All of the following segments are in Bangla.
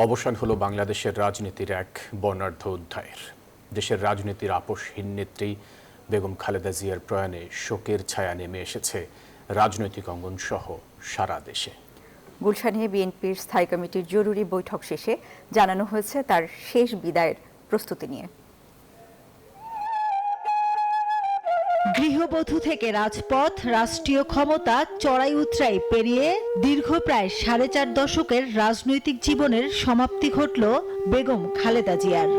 অবসান হলো বাংলাদেশের রাজনীতির এক বর্ণাঢ্য অধ্যায়ের। দেশের রাজনীতির আপসহীন নেত্রী বেগম খালেদা জিয়ার প্রয়াণে শোকের ছায়া নেমে এসেছে রাজনৈতিক অঙ্গন সহ সারা দেশে। গুলশানে বিএনপির স্থায়ী কমিটির জরুরি বৈঠক শেষে জানানো হয়েছে তার শেষ বিদায়ের প্রস্তুতি নিয়ে। গৃহবধূ থেকে রাজপথ, রাষ্ট্রীয় ক্ষমতা চড়াই উতরাই পেরিয়ে দীর্ঘ প্রায় 4.5 দশকের রাজনৈতিক জীবনের সমাপ্তি ঘটল বেগম খালেদা জিয়ার।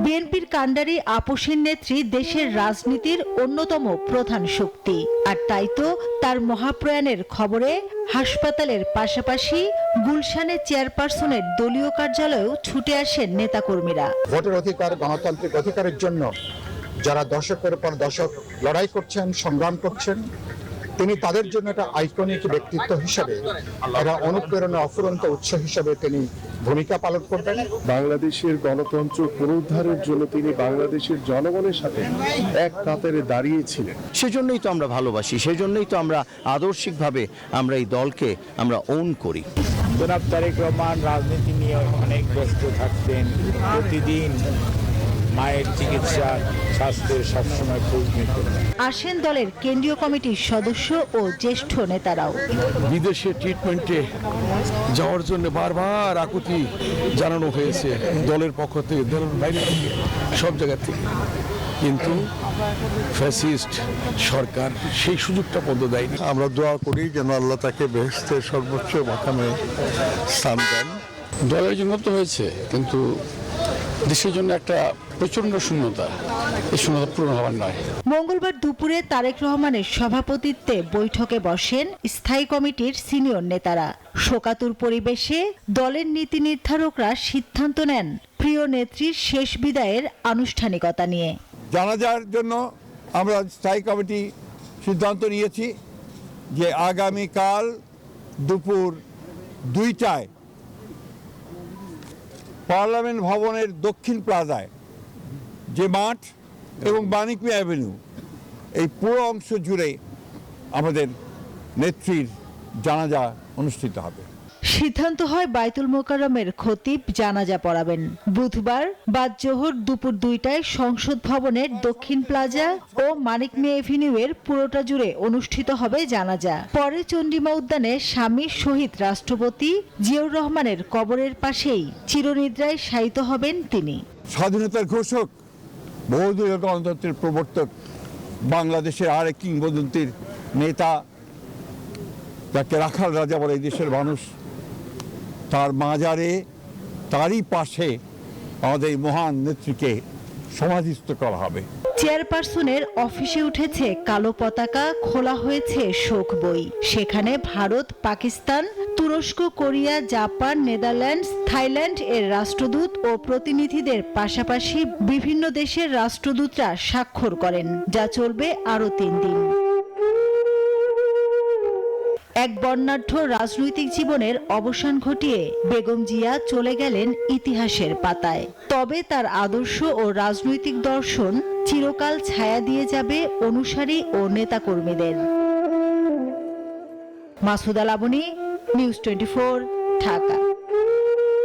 বিএনপির কাণ্ডারি আপসহীন নেত্রী দেশের রাজনীতির অন্যতম প্রধান শক্তি, আর তাই তো তার মহাপ্রয়াণের খবরে হাসপাতালের পাশাপাশি গুলশানে চেয়ারপারসনের দলীয় কার্যালয়েও ছুটে আসেন নেতাকর্মীরা। ভোটের অধিকার, গণতান্ত্রিক অধিকারের জন্য যারা দশকের পর দশক লড়াই করছেন, সংগ্রাম করছেন, তিনি তাদের জন্য একটা আইকনিক ব্যক্তিত্ব হিসেবে, একটা অনুপ্রেরণা, অফুরন্ত উৎস হিসেবে তিনি ভূমিকা পালন করবেন। বাংলাদেশের গণতন্ত্র পুনরুদ্ধারের জন্য তিনি বাংলাদেশের জনগণের সাথে এক কাতারে দাঁড়িয়েছিলেন। সেজন্যই তো আমরা ভালোবাসি, সেজন্যই তো আমরা আদর্শিকভাবে আমরা এই দলকে আমরা ওন করি। জনাব তারেক রহমান রাজনীতি নিয়ে অনেক ব্যস্ত থাকতেন। প্রতিদিন মায়ের চিকিৎসা, স্বাস্থ্যের সবসময় খোঁজ নিতেন। আসেন দলের কেন্দ্রীয় কমিটির সদস্য ও জ্যেষ্ঠ নেতারাও। বিদেশে ট্রিটমেন্টে যাওয়ার জন্য বারবার আকুতি জানানো হয়েছে দলের পক্ষ থেকে, দলের বাইরে থেকে, সব জায়গা থেকে, কিন্তু ফ্যাসিস্ট সরকার সেই সুযোগটা পর্যন্ত দেয়নি। আমরা দোয়া করি যেন আল্লাহ তাকে বেহেশতের সর্বোচ্চ মাকামে স্থান দেন। দলের জন্য তো হয়েছে, কিন্তু দেশের জন্য একটা প্রচন্ড শূন্যতা, এই শূন্যতা পূরণ হওয়ার নয়। মঙ্গলবার দুপুরে তারেক রহমানের সভাপতিত্বে বৈঠকে বসেন স্থায়ী কমিটির সিনিয়র নেতারা। শোকাতুর পরিবেশে দলের নীতি নির্ধারকরা সিদ্ধান্ত নেন প্রিয় নেত্রীর শেষ বিদায়ের আনুষ্ঠানিকতা নিয়ে। জানাজার জন্য আমরা স্থায়ী কমিটি সিদ্ধান্ত নিয়েছি যে আগামীকাল দুপুর 2টায় পার্লামেন্ট ভবনের দক্ষিণ প্লাজায় যে মাঠ এবং মানিক মিয়া অ্যাভিনিউ, এই পুরো অংশ জুড়ে আমাদের নেত্রীর জানাজা অনুষ্ঠিত হবে। সিদ্ধান্ত হয় বায়তুল মোকাররমের খতিব জানাজা পড়াবেন। বুধবার বাদ জোহর দুপুর 2টায় সংসদ ভবনের দক্ষিণ প্লাজা ও মানিক মিয়া এভিনিউয়ের পুরোটা জুড়ে অনুষ্ঠিত হবে জানাজা। পরে চন্ডিমা উদ্যানে স্বামী শহীদ রাষ্ট্রপতি জিয়াউর রহমানের কবরের পাশেই চিরনিদ্রায় শায়িত হবেন তিনি। স্বাধীনতার ঘোষক, বহুদলীয় গণতন্ত্রের প্রবর্তক, বাংলাদেশের আরেক কিংবদন্তির নেতা, যাকে রাখাল রাজা বলে এই দেশের মানুষ, তার মাজারে, তারই পাশে আমাদের মহান নেত্রীকে সমাধিস্থ করা হবে। চেয়ারপারসনের অফিসে উঠেছে কালো পতাকা, খোলা হয়েছে শোক বই। সেখানে ভারত, পাকিস্তান, তুরস্ক, কোরিয়া, জাপান, নেদারল্যান্ডস, থাইল্যান্ড এর রাষ্ট্রদূত ও প্রতিনিধিদের পাশাপাশি বিভিন্ন দেশের রাষ্ট্রদূতরা স্বাক্ষর করেন, যা চলবে আরও 3 দিন। এক বর্ণাঢ্য রাজনৈতিক জীবনের অবসান ঘটিয়ে বেগম জিয়া চলে গেলেন ইতিহাসের পাতায়। তবে তার আদর্শ ও রাজনৈতিক দর্শন চিরকাল ছায়া দিয়ে যাবে অনুসারী ও নেতাকর্মীদের। মাসুদা লাবনী, নিউজ 24, ঢাকা।